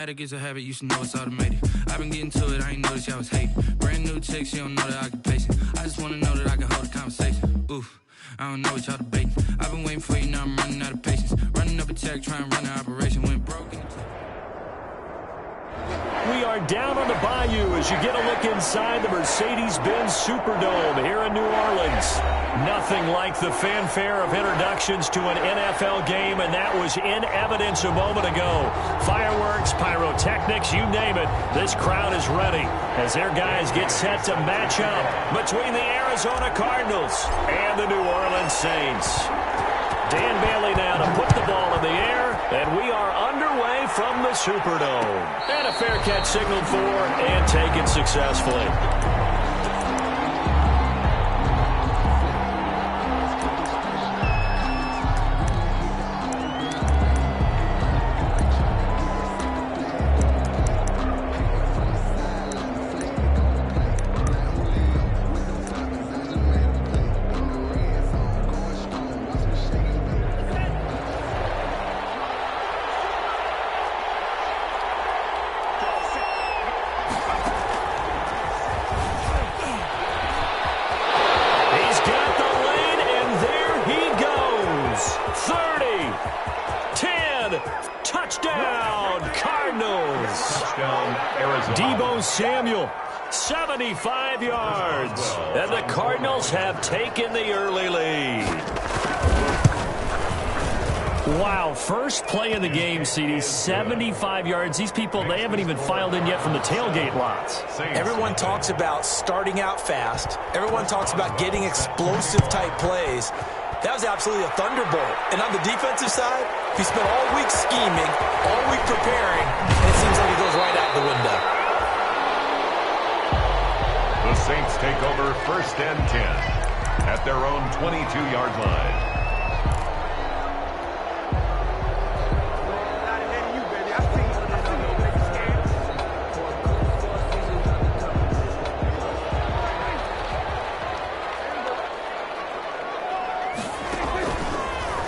Is a habit, you should know it's automated. I've been getting to it, I ain't noticed y'all was hating. Brand new chick, she don't know that I can pace it. I just wanna know that I can hold a conversation. Oof, I don't know what y'all debating. I've been waiting for you, now I'm running out of patience. Running up a check, trying to run an operation. Went broke. We are down on the bayou as you get a look inside the Mercedes-Benz Superdome here in New Orleans. Nothing like the fanfare of introductions to an NFL game, and that was in evidence a moment ago. Fireworks, pyrotechnics, you name it, this crowd is ready as their guys get set to match up between the Arizona Cardinals and the New Orleans Saints. Dan Bailey now to put the ball in the air, and we are underway from the Superdome. And a fair catch signaled for and taken successfully. Samuel, 75 yards, and the Cardinals have taken the early lead. Wow, first play of the game, CD, 75 yards. These people, they haven't even filed in yet from the tailgate lots. Everyone talks about starting out fast. Everyone talks about getting explosive-type plays. That was absolutely a thunderbolt. And on the defensive side, he spent all week scheming, all week preparing, and it seems like it goes right out the window. The Saints take over 1st and 10 at their own 22-yard line.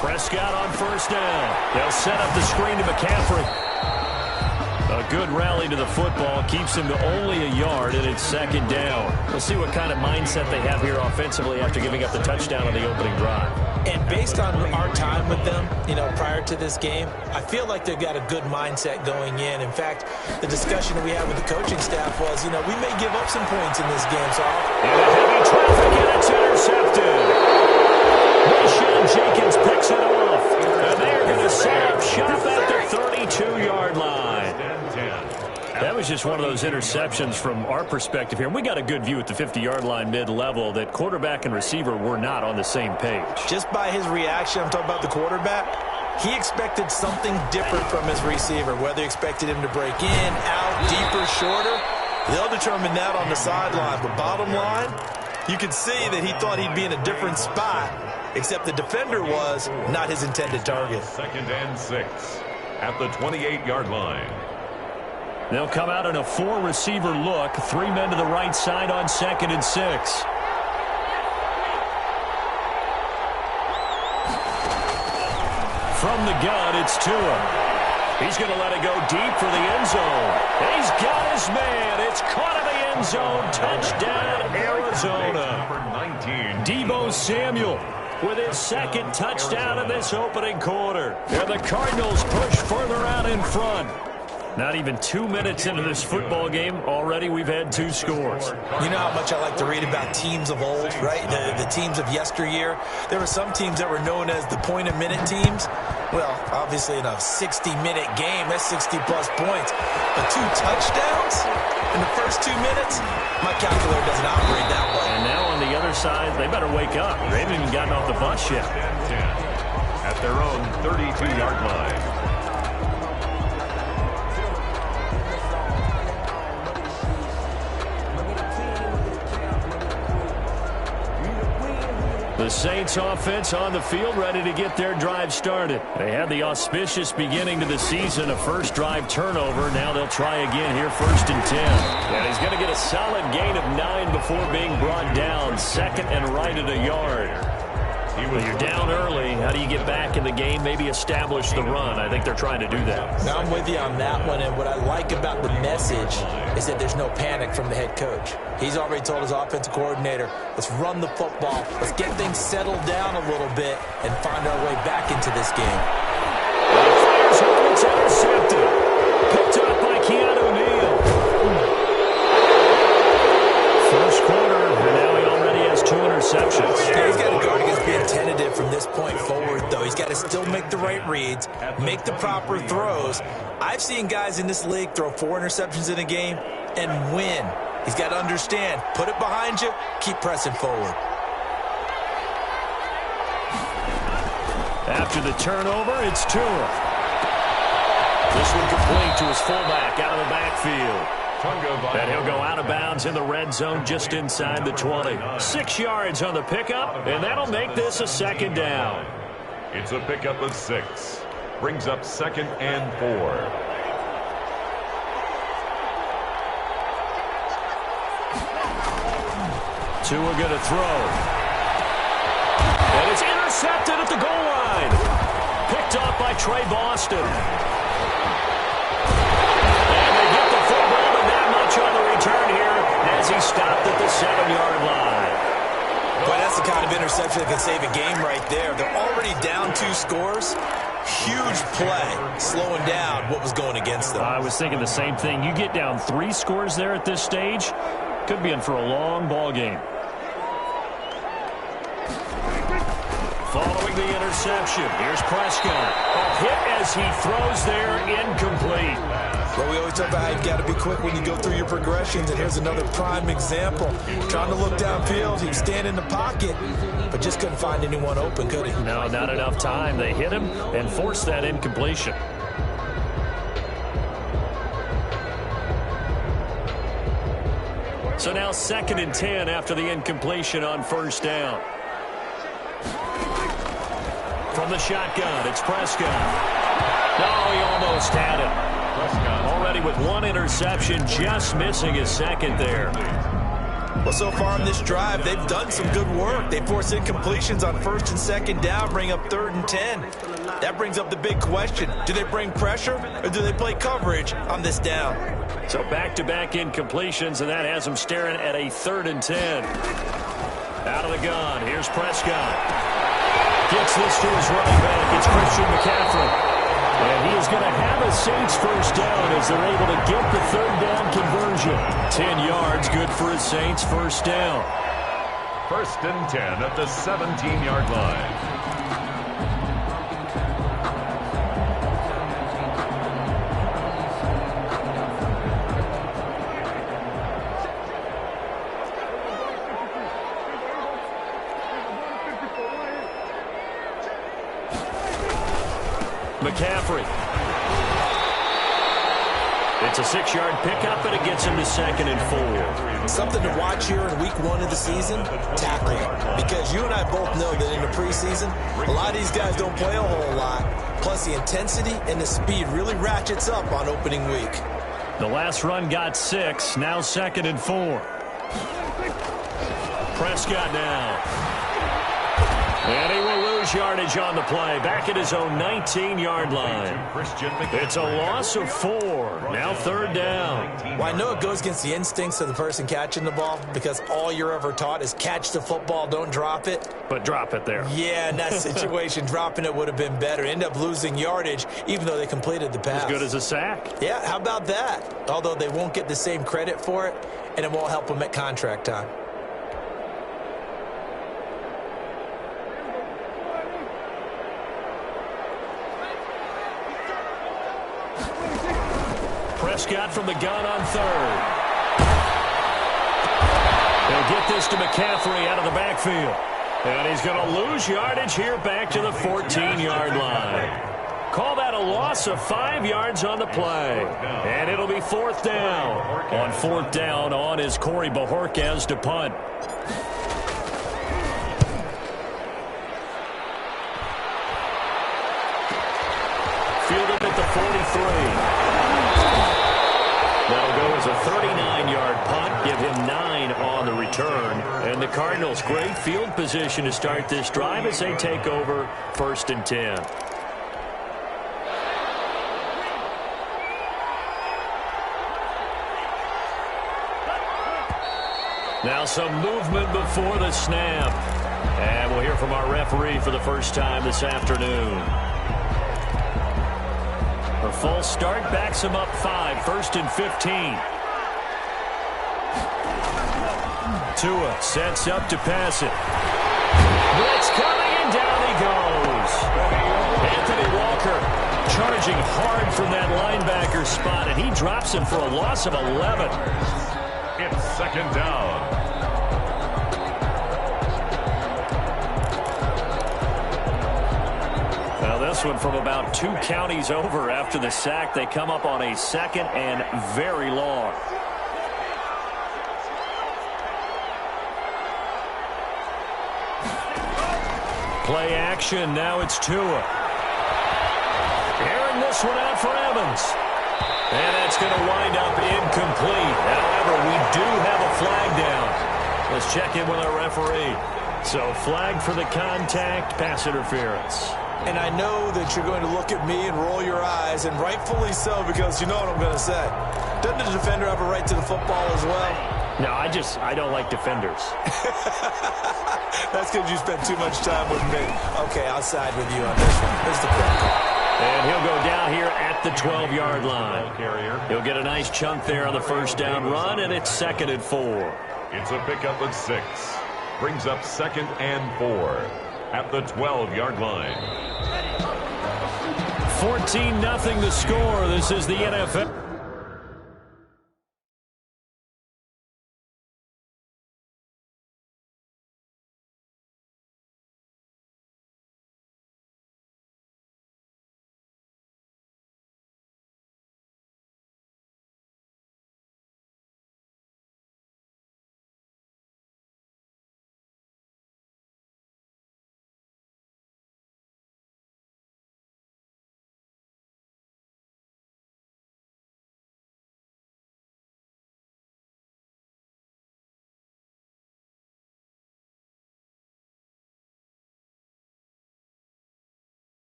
Prescott on 1st down. They'll set up the screen to McCaffrey. A good rally to the football keeps him to only a yard, and it's 2nd down. We'll see what kind of mindset they have here offensively after giving up the touchdown on the opening drive. And based on our time with them, prior to this game, I feel like they've got a good mindset going in. In fact, the discussion that we had with the coaching staff was, we may give up some points in this game. So into heavy traffic, and it's intercepted. Rashawn Jenkins picks it off. And they're going to set up shop at the 32-yard line. That was just one of those interceptions from our perspective here. We got a good view at the 50-yard line mid-level that quarterback and receiver were not on the same page. Just by his reaction, I'm talking about the quarterback, he expected something different from his receiver, whether he expected him to break in, out, deeper, shorter. They'll determine that on the sideline. But bottom line, you can see that he thought he'd be in a different spot, except the defender was not his intended target. 2nd and 6 at the 28-yard line. They'll come out in a 4-receiver look. 3 men to the right side on 2nd and 6. From the gun, it's Tua. He's going to let it go deep for the end zone. He's got his man. It's caught in the end zone. Touchdown, Arizona. Number 19. Deebo Samuel with his 2nd touchdown in this opening quarter. And the Cardinals push further out in front. Not even 2 minutes into this football game, already we've had 2 scores. You know how much I like to read about teams of old, right? The teams of yesteryear. There were some teams that were known as the point-a-minute teams. Well, obviously in a 60-minute game, that's 60-plus points. But 2 touchdowns in the first 2 minutes? My calculator doesn't operate that way. And now on the other side, they better wake up. They haven't even gotten off the bus yet. At their own 32-yard line. The Saints offense on the field ready to get their drive started. They had the auspicious beginning to the season, a first drive turnover. Now they'll try again here, 1st and 10. And he's going to get a solid gain of 9 before being brought down. 2nd and right at a yard. Well, you're down early. How do you get back in the game, maybe establish the run? I think they're trying to do that. Now, I'm with you on that one, and what I like about the message is that there's no panic from the head coach. He's already told his offensive coordinator, let's run the football, let's get things settled down a little bit and find our way back into this game. Fires home, it's intercepted. Picked up by Keanu Neal. First quarter, and now he already has 2 interceptions. Yeah, he's got to guard against being tentative from this point forward, though. He's got to still make the right reads, make the proper throws. I've seen guys in this league throw 4 interceptions in a game and win. He's got to understand, put it behind you, keep pressing forward. After the turnover, it's Tua. This one complete to his fullback out of the backfield. And he'll go out of bounds in the red zone just inside the 20. 6 yards on the pickup, and that'll make this a second down. It's a pickup of 6. Brings up 2nd and 4. Tua going to throw. And it's intercepted at the goal line. Picked off by Trey Boston. And they get the football, but not much on the return here as he stopped at the 7-yard line. Boy, that's the kind of interception that can save a game right there. They're already down 2 scores. Huge play, slowing down what was going against them. I was thinking the same thing. You get down 3 scores there at this stage, could be in for a long ball game. Following the interception, here's Prescott. A hit as he throws there, incomplete. Well, we always talk about how you've got to be quick when you go through your progressions, and here's another prime example. Trying to look downfield, he was standing in the pocket, but just couldn't find anyone open, could he? No, not enough time. They hit him and forced that incompletion. So now 2nd and 10 after the incompletion on first down. From the shotgun, it's Prescott. No, he almost had it. Prescott already with 1 interception, just missing his 2nd there. Well, so far in this drive, they've done some good work. They force incompletions on 1st and 2nd down, bring up 3rd and 10. That brings up the big question. Do they bring pressure or do they play coverage on this down? So back-to-back incompletions, and that has them staring at a 3rd and 10. Out of the gun, here's Prescott. Gets this to his running back. It's Christian McCaffrey. And he is going to have a Saints first down as they're able to get the 3rd down conversion. 10 yards, good for a Saints first down. 1st and 10 at the 17-yard line. McCaffrey. It's a 6-yard pickup, and it gets him to 2nd and 4. Something to watch here in week 1 of the season, tackling. Because you and I both know that in the preseason, a lot of these guys don't play a whole lot. Plus, the intensity and the speed really ratchets up on opening week. The last run got 6, now 2nd and 4. Prescott now. And he will lose yardage on the play. Back at his own 19-yard line. It's a loss of 4. Now 3rd down. Well, I know it goes against the instincts of the person catching the ball because all you're ever taught is catch the football, don't drop it. But drop it there. Yeah, in that situation, dropping it would have been better. End up losing yardage even though they completed the pass. As good as a sack. Yeah, how about that? Although they won't get the same credit for it, and it won't help them at contract time. Prescott from the gun on 3rd. They'll get this to McCaffrey out of the backfield. And he's going to lose yardage here back to the 14-yard line. Call that a loss of 5 yards on the play. And it'll be 4th down. On 4th down, on is Corey Bajorquez to punt. Fielded at the 43. That'll go as a 39-yard punt, give him 9 on the return, and the the Cardinals. Great field position to start this drive as they take over 1st and 10. Now some movement before the snap. And we'll hear from our referee for the first time this afternoon. A false start backs him up 5, 1st and 15. Tua sets up to pass it. Blitz coming, and down he goes. Anthony Walker charging hard from that linebacker spot, and he drops him for a loss of 11. It's 2nd down. Now this one from about 2 counties over after the sack. They come up on a 2nd and very long. Play action. Now it's Tua. Airing this one out for Evans. And that's going to wind up incomplete. However, we do have a flag down. Let's check in with our referee. So flag for the contact, pass interference. And I know that you're going to look at me and roll your eyes, and rightfully so, because you know what I'm going to say. Doesn't the defender have a right to the football as well? No, I don't like defenders. That's because you spent too much time with me. Okay, I'll side with you on this one. Here's the play. And he'll go down here at the 12-yard line. He'll get a nice chunk there on the first down run, and it's 2nd and 4. It's a pickup of 6. Brings up 2nd and 4 at the 12-yard line. 14-0 the score. This is the NFL.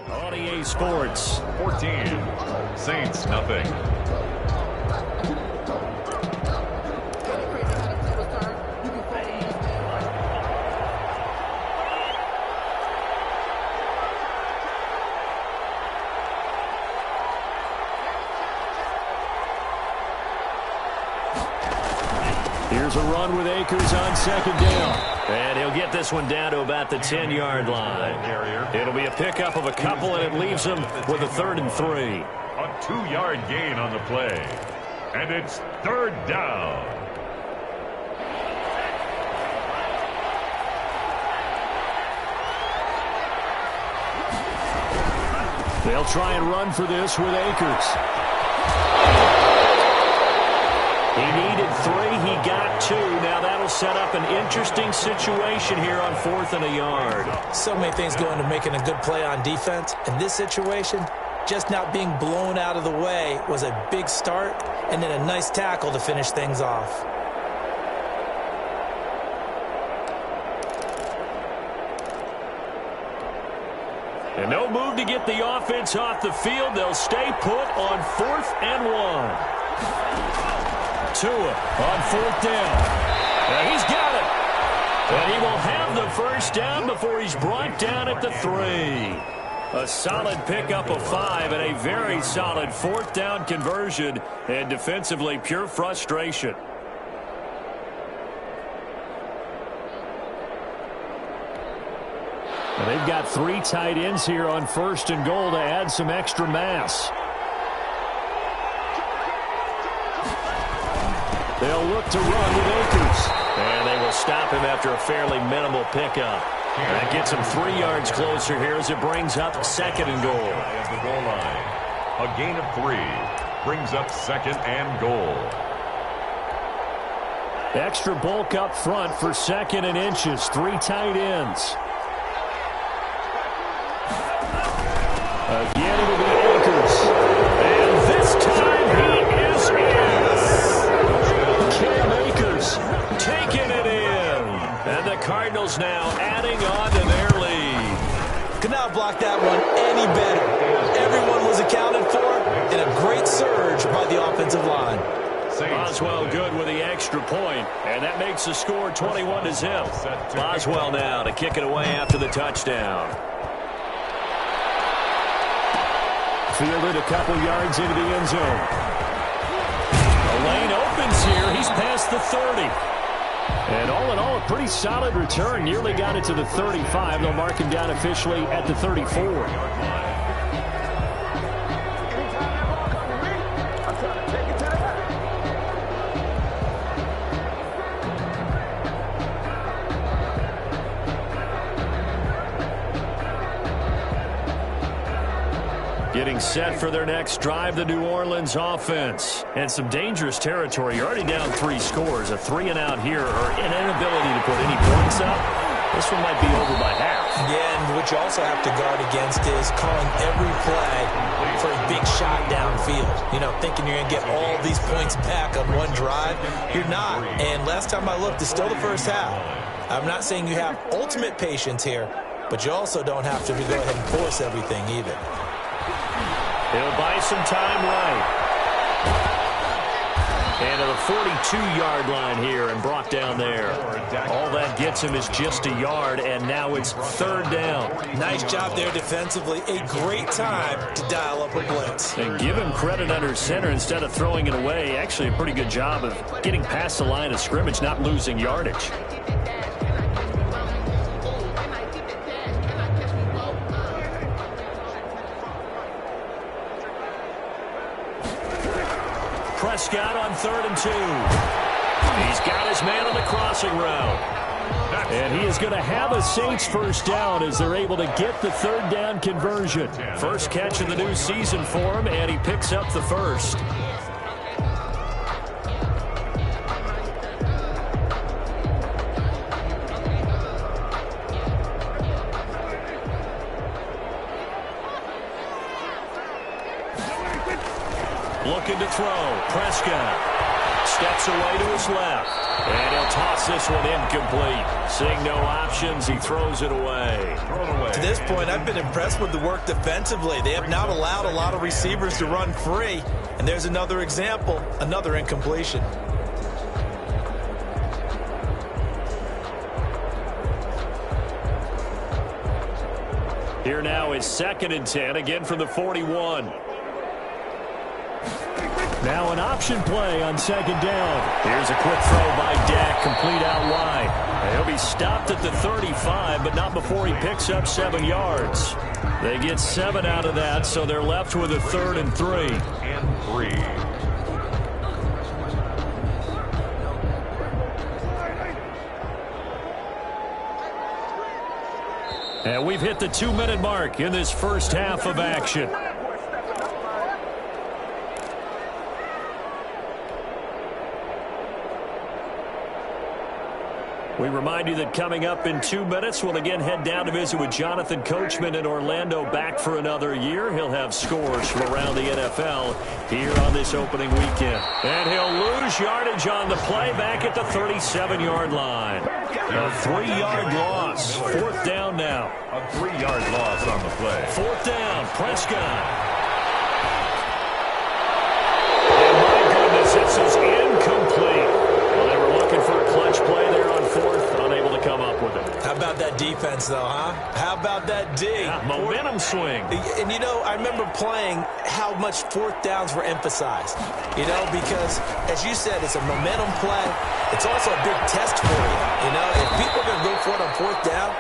On EA Sports. 14. Saints, nothing. Here's a run with Akers on 2nd down. And he'll get this one down to about the 10-yard line. It'll be a pickup of a couple, and it leaves him with a 3rd and 3. A 2-yard gain on the play. And it's 3rd down. They'll try and run for this with Akers. He needed 3. He got 2. Now that'll set up an interesting situation here on 4th and a yard. So many things go into making a good play on defense. In this situation, just not being blown out of the way was a big start, and then a nice tackle to finish things off. And no move to get the offense off the field. They'll stay put on 4th and 1. Tua on 4th down. And he's got it. And he will have the first down before he's brought down at the 3. A solid pickup of 5 and a very solid 4th down conversion. And defensively, pure frustration. And they've got 3 tight ends here on 1st and goal to add some extra mass. They'll look to run with Akers. And they will stop him after a fairly minimal pickup. That gets him 3 yards closer here as it brings up 2nd and goal. At the goal line. A gain of 3 brings up 2nd and goal. Extra bulk up front for 2nd and inches. 3 tight ends. Again, it'll be Akers. And this time he is Cardinals now adding on to their lead. Could not block that one any better. Everyone was accounted for, and a great surge by the offensive line. Boswell good with the extra point, and that makes the score 21-0. Boswell now to kick it away after the touchdown. Fielded a couple yards into the end zone. The lane opens here. He's past the 30. And all in all, a pretty solid return. Nearly got it to the 35. They'll mark him down officially at the 34. Getting set for their next drive, the New Orleans offense. And some dangerous territory. You're already down 3 scores. A 3-and-out here, or an inability to put any points up. This one might be over by half. Yeah, and what you also have to guard against is calling every play for a big shot downfield. You know, thinking you're going to get all these points back on one drive. You're not. And last time I looked, it's still the first half. I'm not saying you have ultimate patience here, but you also don't have to go ahead and force everything either. He'll buy some time right. And to the 42-yard line here and brought down there. All that gets him is just a yard, and now it's 3rd down. Nice job there defensively. A great time to dial up a blitz. And give him credit under center instead of throwing it away. Actually a pretty good job of getting past the line of scrimmage, not losing yardage. Prescott on 3rd and 2. He's got his man on the crossing route. And he is going to have a Saints first down as they're able to get the 3rd down conversion. First catch of the new season for him, and he picks up the first. Looking to throw. Prescott steps away to his left. And he'll toss this one incomplete. Seeing no options, he throws it away. To this point, I've been impressed with the work defensively. They have not allowed a lot of receivers to run free. And there's another example, another incompletion. Here now is 2nd and 10, again from the 41. Now an option play on 2nd down. Here's a quick throw by Dak, complete out wide. And he'll be stopped at the 35, but not before he picks up 7 yards. They get 7 out of that, so they're left with a 3rd and 3. And we've hit the 2-minute mark in this first half of action. We remind you that coming up in 2 minutes, we'll again head down to visit with Jonathan Coachman in Orlando, back for another year. He'll have scores from around the NFL here on this opening weekend. And he'll lose yardage on the play back at the 37-yard line. A 3-yard loss. 4th down now. A 3-yard loss on the play. 4th down, Prescott. And my goodness, this is incomplete. Well, they were looking for a clutch play there on 4th, unable to come up with it. How about that defense, though, huh? How about that D? Yeah, momentum swing. And, you know, I remember playing how much 4th downs were emphasized. You know, because, as you said, it's a momentum play. It's also a big test for you. You know, if people are going to go for it on 4th down,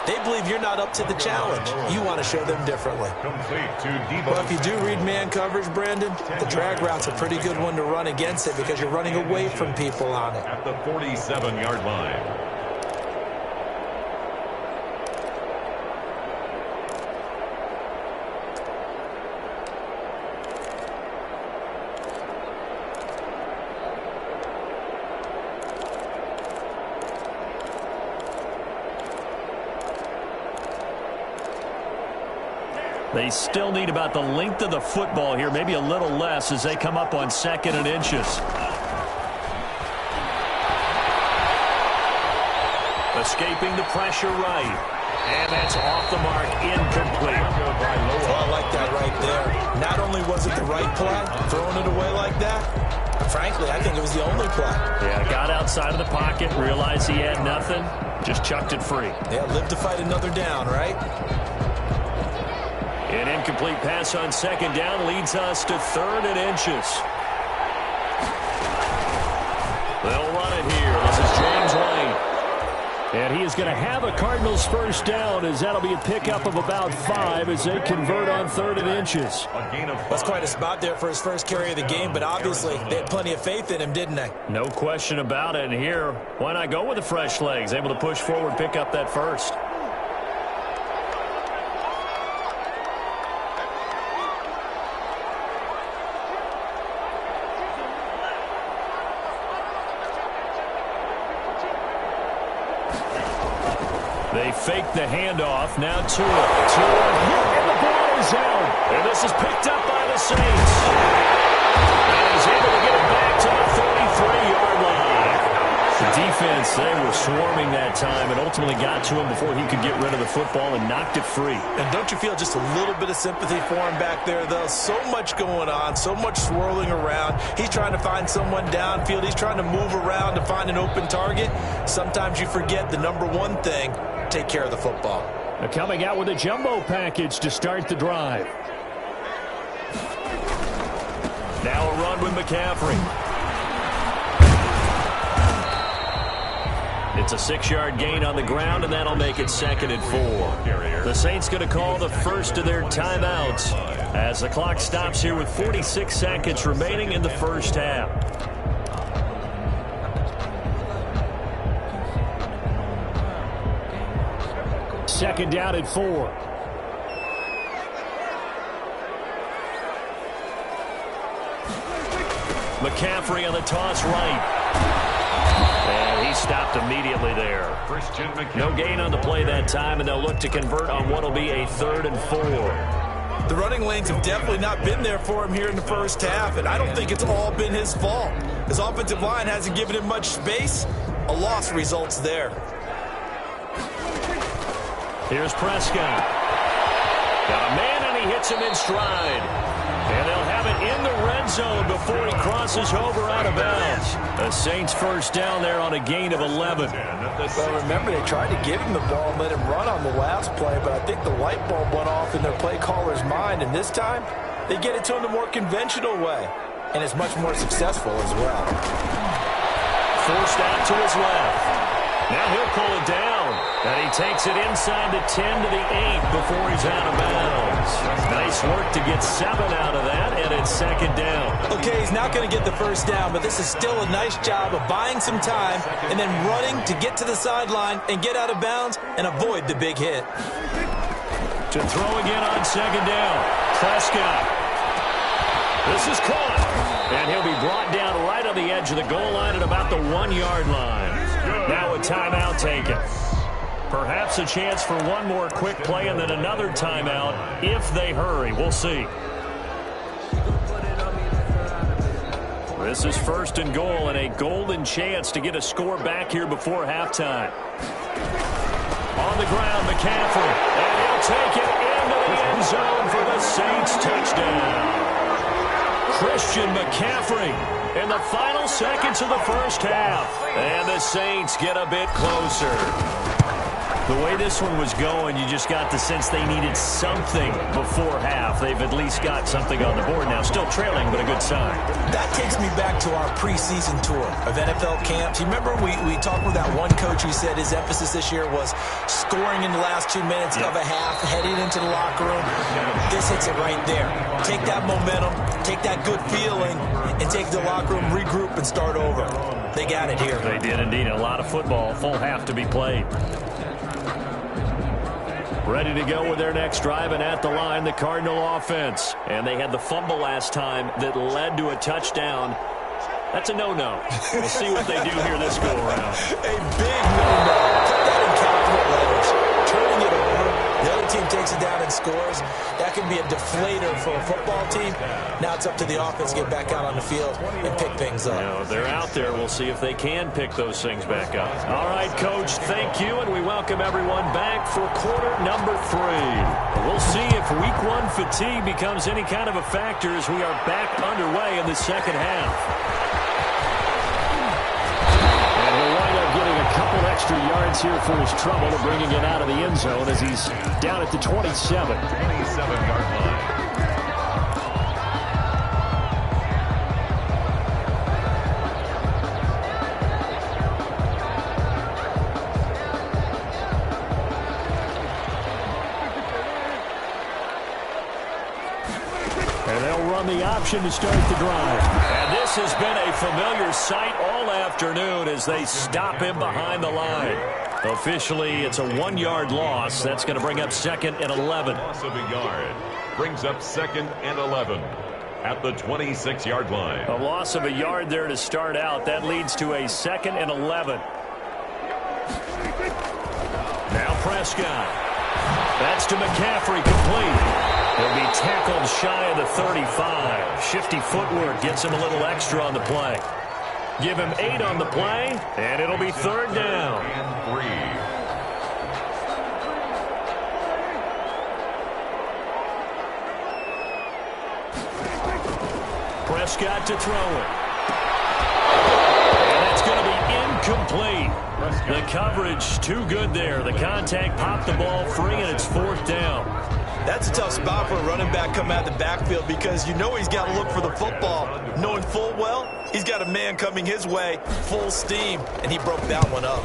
they believe you're not up to the challenge. You want to show them differently. Complete to Debo. Well, if you do read man coverage, Brandon, the drag route's a pretty good one to run against it because you're running away from people on it. At the 47-yard line. They still need about the length of the football here, maybe a little less as they come up on 2nd and inches. Escaping the pressure right. And that's off the mark, incomplete. Well, I like that right there. Not only was it the right play, throwing it away like that, but frankly, I think it was the only play. Yeah, got outside of the pocket, realized he had nothing, just chucked it free. Yeah, live to fight another down, right? An incomplete pass on second down leads us to 3rd and inches. They'll run it here. This is James White. And he is going to have a Cardinals first down, as that'll be a pickup of about 5 as they convert on 3rd and inches. That's quite a spot there for his first carry of the game, but obviously they had plenty of faith in him, didn't they? No question about it. And here, why not go with the fresh legs? Able to push forward, pick up that first. They fake the handoff. Now Tua. And the ball is out. And this is picked up by the Saints. And he's able to get it back to the 33-yard line. The defense, they were swarming that time and ultimately got to him before he could get rid of the football and knocked it free. And don't you feel just a little bit of sympathy for him back there, though? So much going on, so much swirling around. He's trying to find someone downfield. He's trying to move around to find an open target. Sometimes you forget the number one thing: take care of the football. They're coming out with a jumbo package to start the drive. Now a run with McCaffrey. It's a 6-yard gain on the ground, and that'll make it 2nd and 4. The Saints going to call the first of their timeouts as the clock stops here with 46 seconds remaining in the first half. Second down at 4. McCaffrey on the toss right. And he stopped immediately there. No gain on the play that time, and they'll look to convert on what will be a 3rd and 4. The running lanes have definitely not been there for him here in the first half, and I don't think it's all been his fault. His offensive line hasn't given him much space. A loss results there. Here's Prescott. Got a man, and he hits him in stride. And they'll have it in the red zone before he crosses over out of bounds. The Saints first down there on a gain of 11. Well, remember, they tried to give him the ball and let him run on the last play, but I think the light bulb went off in their play caller's mind, and this time they get it to him the more conventional way, and it's much more successful as well. Forced out to his left. Now he'll pull it down, and he takes it inside the 10 to the 8 before he's out of bounds. Nice work to get 7 out of that, and it's 2nd down. Okay, he's not going to get the first down, but this is still a nice job of buying some time and then running to get to the sideline and get out of bounds and avoid the big hit. To throw again on 2nd down, Prescott. This is caught, and he'll be brought down right on the edge of the goal line at about the 1-yard line. Now a timeout taken. Perhaps a chance for one more quick play and then another timeout if they hurry. We'll see. This is 1st and goal and a golden chance to get a score back here before halftime. On the ground, McCaffrey. And he'll take it into the end zone for the Saints touchdown. Christian McCaffrey in the final seconds of the first half. And the Saints get a bit closer. The way this one was going, you just got the sense they needed something before half. They've at least got something on the board now. Still trailing, but a good sign. That takes me back to our preseason tour of NFL camps. You remember we talked with that one coach who said his emphasis this year was scoring in the last 2 minutes of a half, heading into the locker room. This hits it right there. Take that momentum, take that good feeling, and take the locker room, regroup, and start over. They got it here. They did indeed. A lot of football, full half to be played. Ready to go with their next drive, and at the line, the Cardinal offense. And they had the fumble last time that led to a touchdown. That's a no-no. We'll see what they do here this go-around. A big no-no. Put that in capital letters. Turning it over. The other team takes it down and scores, that can be a deflator for a football team. Now it's up to the offense to get back out on the field and pick things up. Now, they're out there. We'll see if they can pick those things back up. All right, Coach, thank you, and we welcome everyone back for quarter number 3. We'll see if week 1 fatigue becomes any kind of a factor as we are back underway in the second half. And he'll wind up getting a couple extra yards here for his trouble to bringing it out of the end zone as he's down at the 27. 27-yard line. The option to start the drive. And this has been a familiar sight all afternoon as they stop him behind the line. Officially, it's a 1-yard loss. That's going to bring up 2nd and 11. Loss of a yard brings up 2nd and 11 at the 26-yard line. A loss of a yard there to start out. That leads to a 2nd and 11. Now Prescott. That's to McCaffrey, complete. He'll be tackled shy of the 35. Shifty footwork gets him a little extra on the play. Give him 8 on the play, and it'll be 3rd down. And 3. Prescott to throw it. And that's going to be incomplete. The coverage too good there. The contact popped the ball free, and it's 4th down. That's a tough spot for a running back coming out of the backfield because you know he's got to look for the football, knowing full well he's got a man coming his way, full steam, and he broke that one up.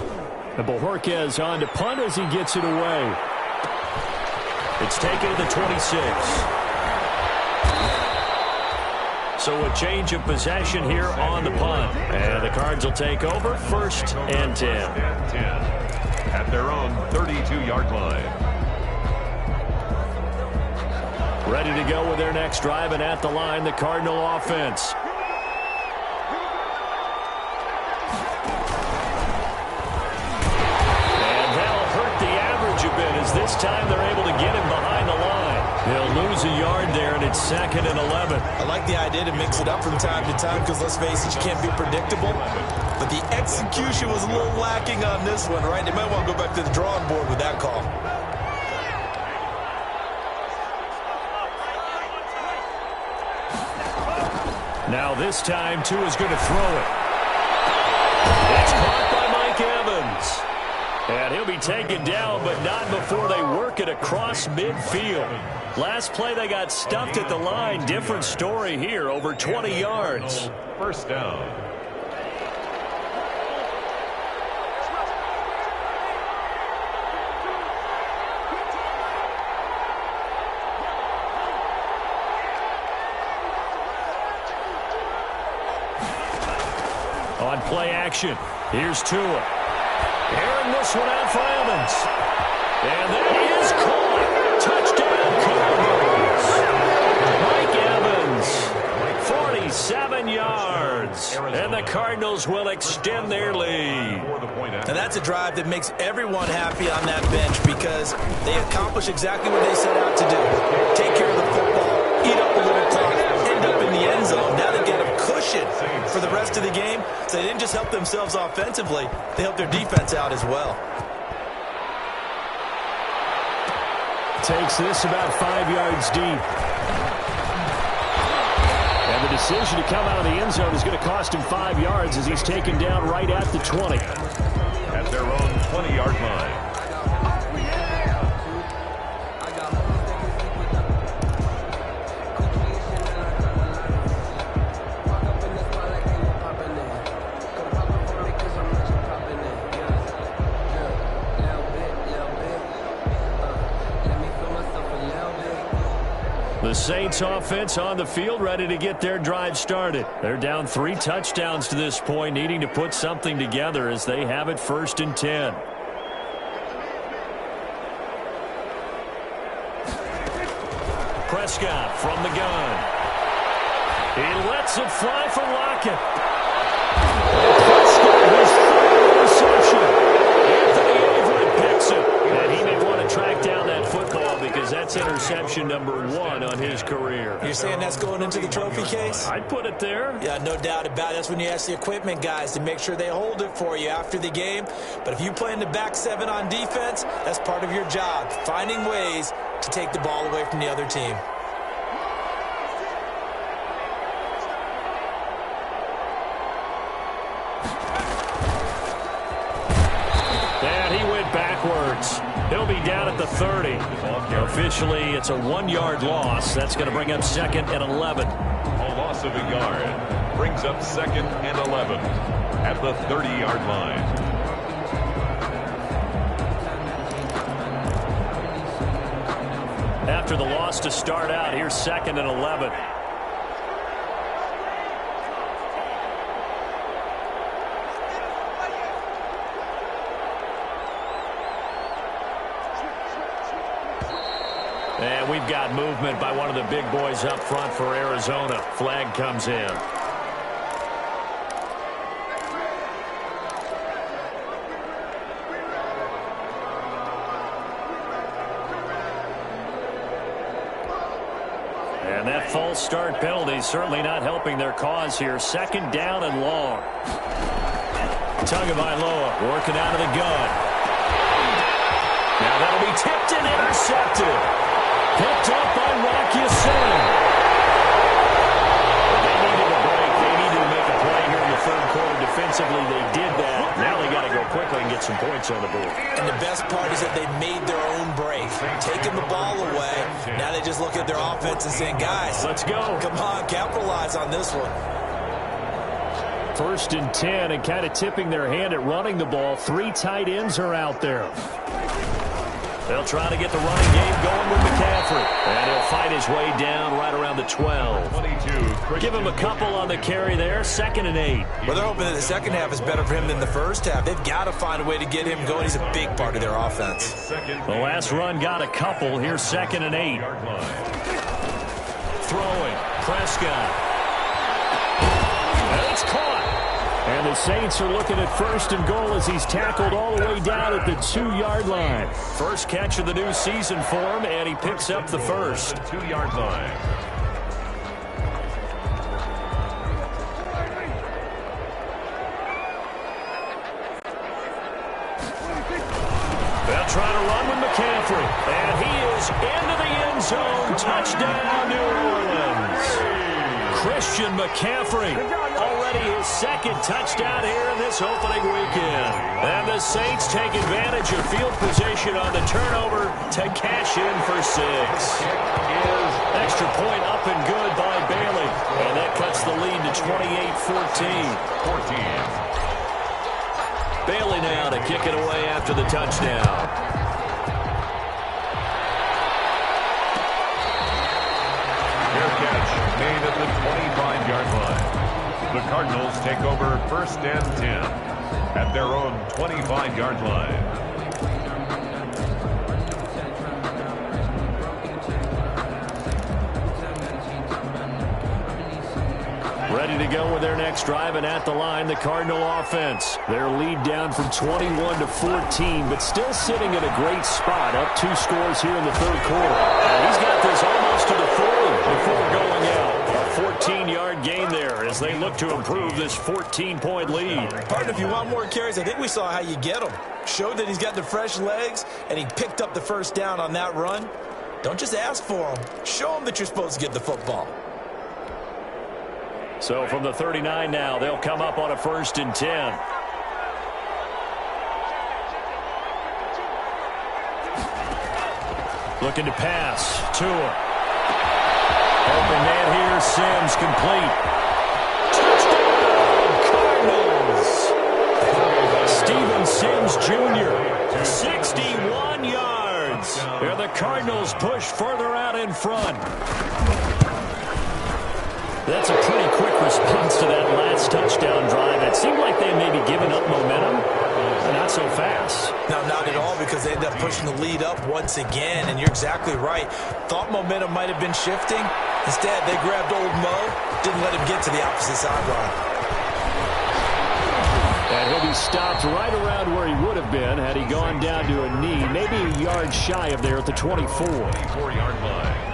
And Bojorquez on to punt as he gets it away. It's taken to the 26. So a change of possession here on the punt. And the Cards will take over 1st and 10. At their own 32-yard line. Ready to go with their next drive, and at the line, the Cardinal offense. And that'll hurt the average a bit as this time they're able to get him behind the line. They'll lose a yard there, and it's 2nd and 11. I like the idea to mix it up from time to time because, let's face it, you can't be predictable. But the execution was a little lacking on this one, right? They might want to go back to the drawing board with that call. Now this time, Tua is going to throw it. It's caught by Mike Evans. And he'll be taken down, but not before they work it across midfield. Last play, they got stuffed at the line. Different story here, over 20 yards. 1st down. On play action, here's Tua. Airing this one out for Evans. And that is caught. Touchdown, Cardinals. Mike Evans, 47 yards. And the Cardinals will extend their lead. And that's a drive that makes everyone happy on that bench because they accomplish exactly what they set out to do. Take care of the football, eat up a little clock, end up in the end zone. Now they get a cushion for the rest of the game. So they didn't just help themselves offensively, they helped their defense out as well. Takes this about 5 yards deep. And the decision to come out of the end zone is going to cost him 5 yards as he's taken down right at the 20. At their own 20-yard line. The Saints offense on the field, ready to get their drive started. They're down 3 touchdowns to this point, needing to put something together as they have it 1st and 10. Prescott from the gun. He lets it fly for Lockett. Prescott, his third interception. Anthony Averett picks it. And he may want to track down that football That's interception number 1 on his career. You're saying that's going into the trophy case? I'd put it there. Yeah, no doubt about it. That's when you ask the equipment guys to make sure they hold it for you after the game. But if you play in the back 7 on defense, that's part of your job, finding ways to take the ball away from the other team. And he went backwards. He'll be down at the 30. Officially, it's a 1-yard loss. That's going to bring up 2nd and 11. A loss of a yard brings up 2nd and 11 at the 30-yard line. After the loss to start out, here's 2nd and 11. And we've got movement by one of the big boys up front for Arizona. Flag comes in. And that false start penalty certainly not helping their cause here. 2nd down and long. Tagovailoa working out of the gun. Now that'll be tipped and intercepted. Picked up by Rocky Singh. They needed a break. They needed to make a play here in the 3rd quarter. Defensively, they did that. Now they got to go quickly and get some points on the board. And the best part is that they made their own break. Taking the ball away. Now they just look at their offense and saying, guys, let's go. Come on, capitalize on this one. 1st and 10, and kind of tipping their hand at running the ball. 3 tight ends are out there. They'll try to get the running game going with McCaffrey. And he'll fight his way down right around the 12. 22. Give him a couple on the carry there. 2nd and 8. Well, they're hoping that the second half is better for him than the first half. They've got to find a way to get him going. He's a big part of their offense. The last run got a couple. Here's 2nd and 8. Throwing. Prescott. And it's caught. And the Saints are looking at 1st and goal as he's tackled all the way down at the 2-yard line. First catch of the new season for him, and he picks up the first. 2-yard line. They'll try to run with McCaffrey. And he is into the end zone. Touchdown, New Orleans. Christian McCaffrey, already his 2nd touchdown here in this opening weekend. And the Saints take advantage of field position on the turnover to cash in for 6. Extra point up and good by Bailey. And that cuts the lead to 28-14. Bailey now to kick it away after the touchdown. Made at the 25-yard line. The Cardinals take over 1st and 10 at their own 25-yard line. Ready to go with their next drive, and at the line, the Cardinal offense. Their lead down from 21 to 14, but still sitting at a great spot, up 2 scores here in the 3rd quarter. And he's got this almost to the 40 before going out. A 14-yard gain there as they look to improve this 14-point lead. Partner, if you want more carries, I think we saw how you get them. Showed that he's got the fresh legs, and he picked up the 1st down on that run. Don't just ask for them. Show them that you're supposed to get the football. So from the 39 now, they'll come up on a 1st and 10. Looking to pass. Tua. Open man here. Sims complete. Touchdown, Cardinals. Steven Sims Jr. 61 yards. Here the Cardinals push further out in front. That's a pretty quick response to that last touchdown drive. It seemed like they may be giving up momentum. Not so fast. No, not at all, because they ended up pushing the lead up once again, and you're exactly right. Thought momentum might have been shifting. Instead, they grabbed old Mo, didn't let him get to the opposite sideline. And he'll be stopped right around where he would have been had he gone down to a knee, maybe a yard shy of there at the 24. 24-yard line.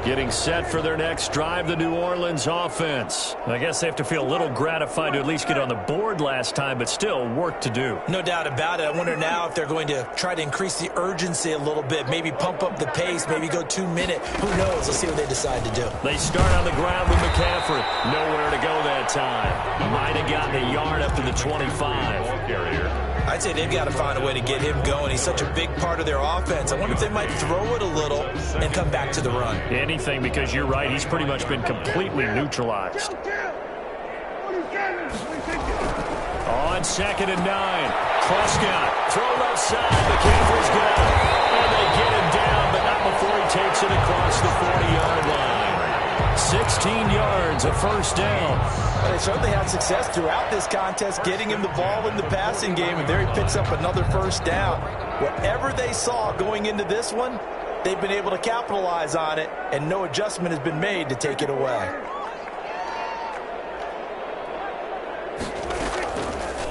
Getting set for their next drive, the New Orleans offense. I guess they have to feel a little gratified to at least get on the board last time, but still work to do. No doubt about it. I wonder now if they're going to try to increase the urgency a little bit, maybe pump up the pace, maybe go 2 minutes. Who knows? Let's see what they decide to do. They start on the ground with McCaffrey. Nowhere to go that time. Might have gotten a yard up to the 25. Ball carrier. I'd say they've got to find a way to get him going. He's such a big part of their offense. I wonder if they might throw it a little and come back to the run. Anything, because you're right. He's pretty much been completely neutralized. On 2nd and 9. Prescott, throw left side. McCaffrey's got it. And they get him down, but not before he takes it across the 40-yard line. 16 yards, a first down. They certainly had success throughout this contest getting him the ball in the passing game, and there he picks up another first down. Whatever they saw going into this one, they've been able to capitalize on it, and no adjustment has been made to take it away.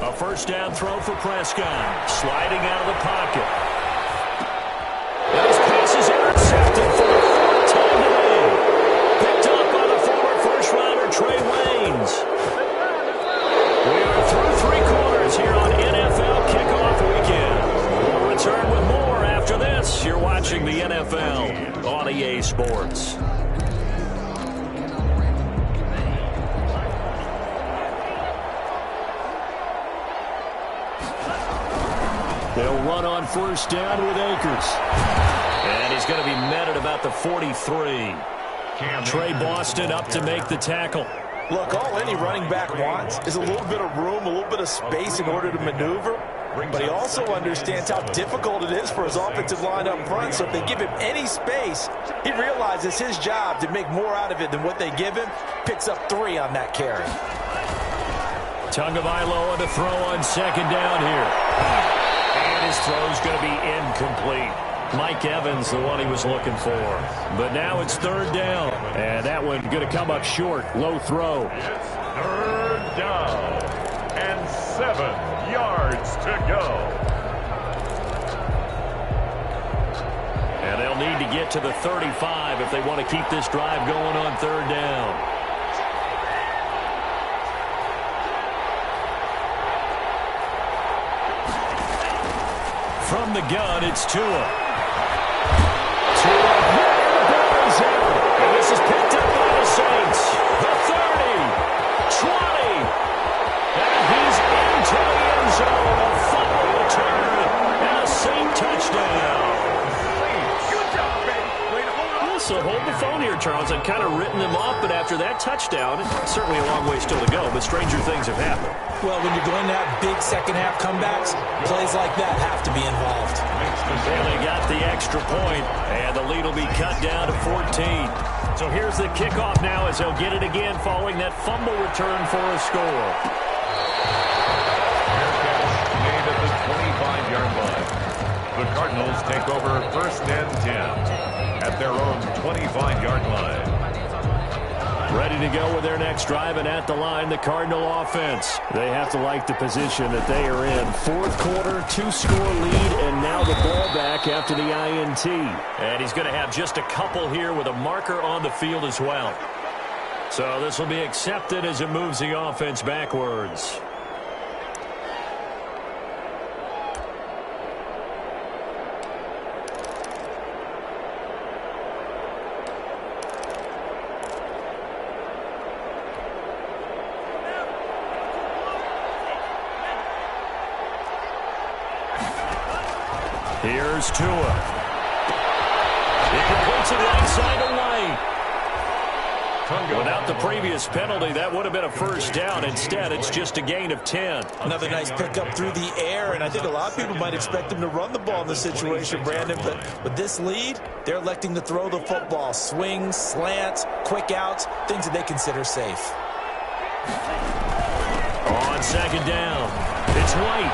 A first down throw for Prescott. Sliding out of the pocket. Those passes intercepted for the 4th time today. Picked up by the former first-rounder Trey Waynes. We are through 3 quarters here on NFL Kickoff Weekend. We'll return with more after this. You're watching the NFL on EA Sports. They'll run on first down with Akers. And he's going to be met at about the 43. Trey Boston up to make the tackle. Look, all any running back wants is a little bit of room, a little bit of space in order to maneuver. But he also understands how difficult it is for his offensive line up front. So if they give him any space, he realizes his job to make more out of it than what they give him. Picks up 3 on that carry. Tagovailoa to throw on 2nd down here. And his throw's going to be incomplete. Mike Evans, the one he was looking for. But now it's 3rd down. And that one going to come up short. Low throw. It's 3rd down. And 7 yards to go. And they'll need to get to the 35 if they want to keep this drive going on 3rd down. From the gun, it's Tua. And this is picked up by the Saints. The 30, 20, and he's into the end zone. A fumble return and a Saint touchdown. Good job, baby. Way to hold on. So hold the phone here, Charles. I'd kind of written them off, but after that touchdown, it's certainly a long way still to go, but stranger things have happened. Well, when you're going to have big second-half comebacks, plays like that have to be involved. And they got the extra point, and the lead will be cut down to 14. So here's the kickoff now as they'll get it again following that fumble return for a score. Made at the 25-yard line. The Cardinals take over 1st and 10 at their own 25-yard line. Ready to go with their next drive, and at the line, the Cardinal offense. They have to like the position that they are in. 4th quarter, 2-score lead, and now the ball back after the INT. And he's going to have just a couple here with a marker on the field as well. So this will be accepted as it moves the offense backwards. Here's Tua. He completes it right side away. Without the previous penalty, that would have been a first down. Instead, it's just a gain of 10. Another nice pickup through the air, and I think a lot of people might expect him to run the ball in this situation, Brandon. But with this lead, they're electing to throw the football. Swings, slants, quick outs, things that they consider safe. On 2nd down, it's White.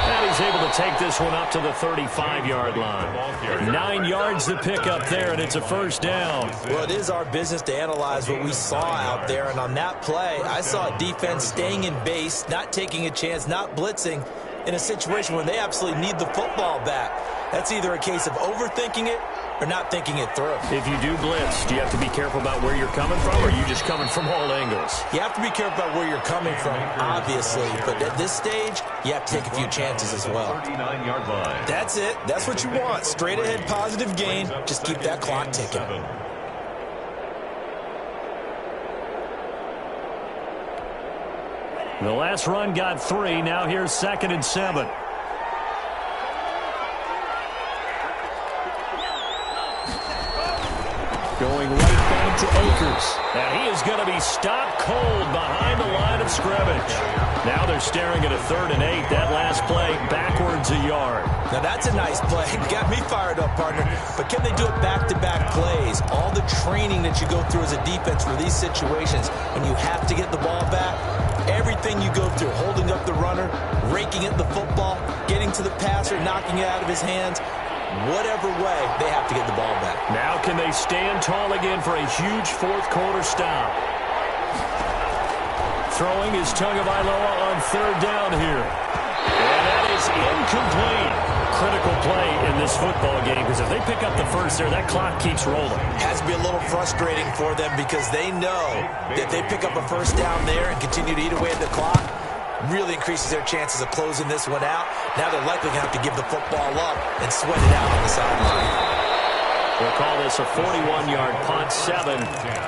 And he's is able to take this one up to the 35-yard line. 9 yards to pick up there, and it's a first down. Well, it is our business to analyze what we saw out there, and on that play, I saw a defense staying in base, not taking a chance, not blitzing in a situation where they absolutely need the football back. That's either a case of overthinking it or not thinking it through. If you do blitz, do you have to be careful about where you're coming from, or are you just coming from all angles? You have to be careful about where you're coming from, obviously, but at this stage, you have to take a few chances as well. 39-yard line. That's it. That's what you want. Straight ahead positive gain. Just keep that clock ticking. The last run got 3. Now here's 2nd and 7. Going right back to Akers. And he is going to be stopped cold behind the line of scrimmage. Now they're staring at a 3rd and 8. That last play backwards a yard. Now that's a nice play. Got me fired up, partner. But can they do it back-to-back plays? All the training that you go through as a defense for these situations, when you have to get the ball back, everything you go through, holding up the runner, raking at the football, getting to the passer, knocking it out of his hands, whatever way, they have to get the ball back. Now can they stand tall again for a huge 4th quarter stop? Throwing is Tagovailoa on 3rd down here. And that is incomplete. Critical play in this football game, because if they pick up the first there, that clock keeps rolling. Has to be a little frustrating for them because they know that they pick up a first down there and continue to eat away at the clock, really increases their chances of closing this one out. Now they're likely going to have to give the football up and sweat it out on the sideline. We'll call this a 41-yard punt, 7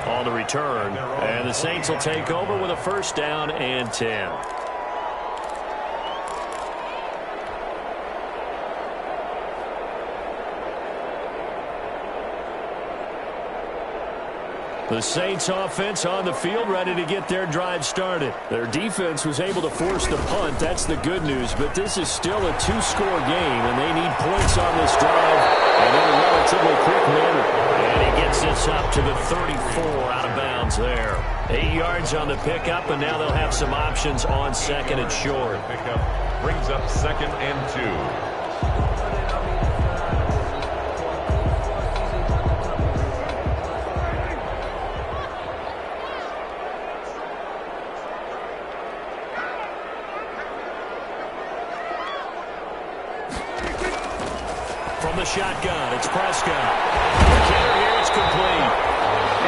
on the return. And the Saints will take over with a first down and 10. The Saints offense on the field, ready to get their drive started. Their defense was able to force the punt. That's the good news. But this is still a 2-score game, and they need points on this drive and in a relatively quick manner. And he gets this up to the 34, out of bounds there. 8 yards on the pickup, and now they'll have some options on 2nd and short. Pickup brings up 2nd and 2. The shotgun, it's Prescott. The counter here is complete.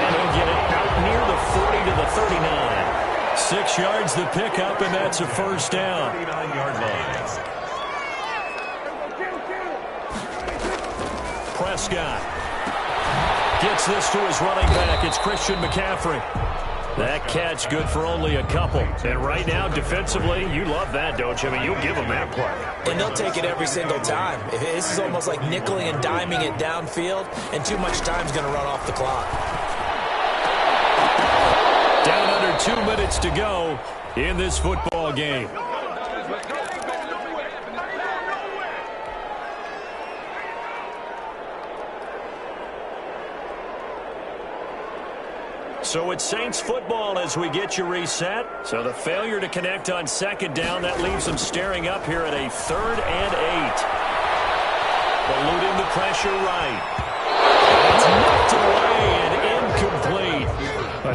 And he'll get it out near the 40 to the 39. 6 yards the pickup, and that's a first down. 39-yard line. Prescott gets this to his running back. It's Christian McCaffrey. That catch good for only a couple. And right now, defensively, you love that, don't you? I mean, you'll give them that play. And they'll take it every single time. This is almost like nickeling and diming it downfield, and too much time's going to run off the clock. Down under 2 minutes to go in this football game. So it's Saints football as we get you reset. So the failure to connect on 2nd down, that leaves them staring up here at a 3rd and 8. Eluding the pressure right. It's knocked away and incomplete.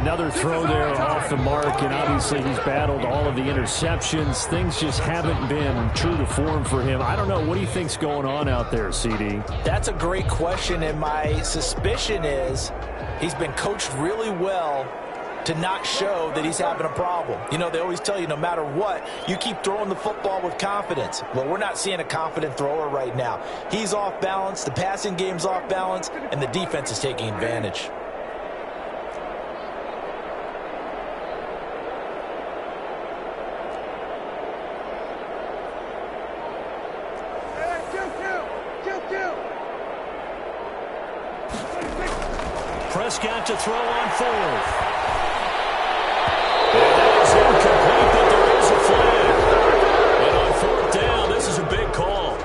Another throw there off the mark, and obviously he's battled all of the interceptions. Things just haven't been true to form for him. I don't know. What do you think's going on out there, CD? That's a great question, and my suspicion is he's been coached really well to not show that he's having a problem. You know, they always tell you no matter what, you keep throwing the football with confidence. Well, we're not seeing a confident thrower right now. He's off balance, the passing game's off balance, and the defense is taking advantage. Prescott to throw on 4th. And that is incomplete, but there is a flag. And on 4th down, this is a big call.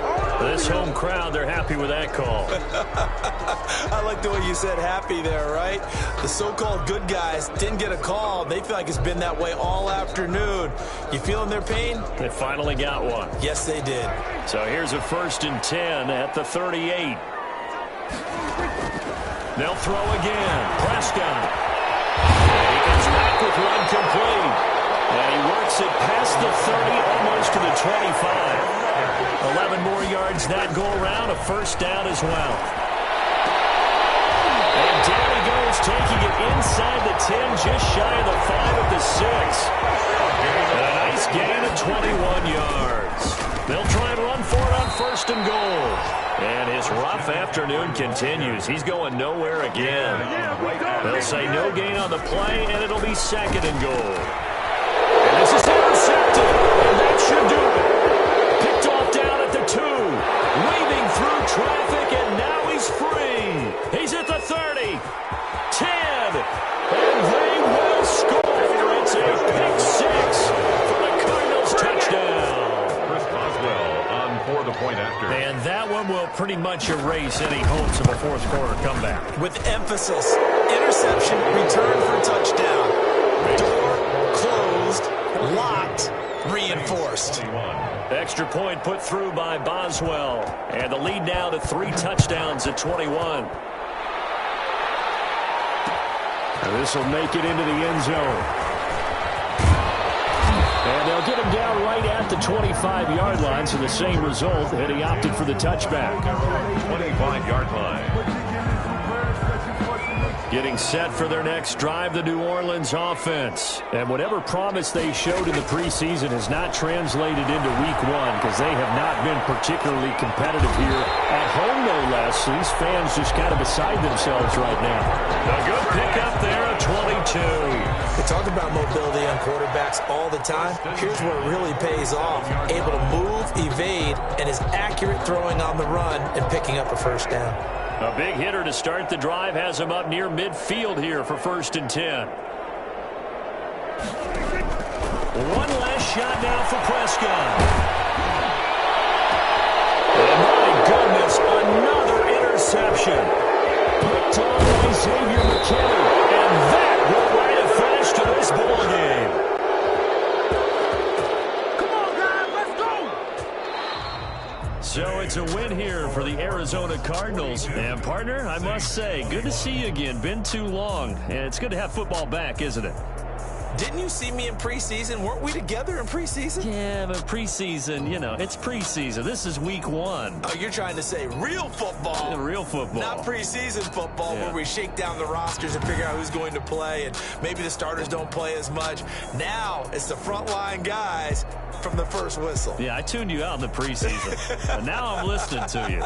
This home crowd, they're happy with that call. I like the way you 100% happy there, right? The so-called good guys didn't get a call. They feel like it's been that way all afternoon. You feeling their pain? They finally got one. Yes, they did. So here's a 1st and 10 at the 38. They'll throw again. Prescott. He comes back with one complete. And he works it past the 30, almost to the 25. 11 more yards that go around, a 1st down as well. And down he goes, taking it inside the 10, just shy of the 5 at the 6. And a nice gain of 21 yards. They'll try and run for it on 1st and goal. And his rough afternoon continues. He's going nowhere again. They'll say no gain on the play, and it'll be 2nd and goal. And this is intercepted, and that should do it. Picked off down at the 2. Weaving through traffic, and now he's free. He's at the 30. 10. And they will score. It's a pick 6 for the Cardinals touchdown. For the point after. And that one will pretty much erase any hopes of a 4th quarter comeback. With emphasis, interception, return for touchdown. Door closed, locked, reinforced. Extra point put through by Boswell. And the lead now to 3 touchdowns at 21. And this will make it into the end zone. And they'll get him down right at the 25-yard line, so the same result, and he opted for the touchback. 25-yard line. Getting set for their next drive, the New Orleans offense. And whatever promise they showed in the preseason has not translated into week 1 because they have not been particularly competitive here. At home, no less. These fans just kind of beside themselves right now. A good pickup there at 22. We talk about mobility on quarterbacks all the time. Here's where it really pays off. Able to move, evade, and is accurate throwing on the run and picking up a 1st down. A big hitter to start the drive has him up near midfield here for 1st and 10. One last shot now for Prescott. And my goodness, another interception. Picked on by Xavier McKinney. And that will write a finish to this ball game. So it's a win here for the Arizona Cardinals. And, partner, I must say, good to see you again. Been too long. And it's good to have football back, isn't it? Didn't you see me in preseason? Weren't we together in preseason? Yeah, but preseason, you know, it's preseason. This is week 1. Oh, you're trying to say real football. Yeah, real football. Not preseason football where we shake down the rosters and figure out who's going to play, and maybe the starters don't play as much. Now it's the frontline guys from the first whistle. Yeah, I tuned you out in the preseason. And now I'm listening to you.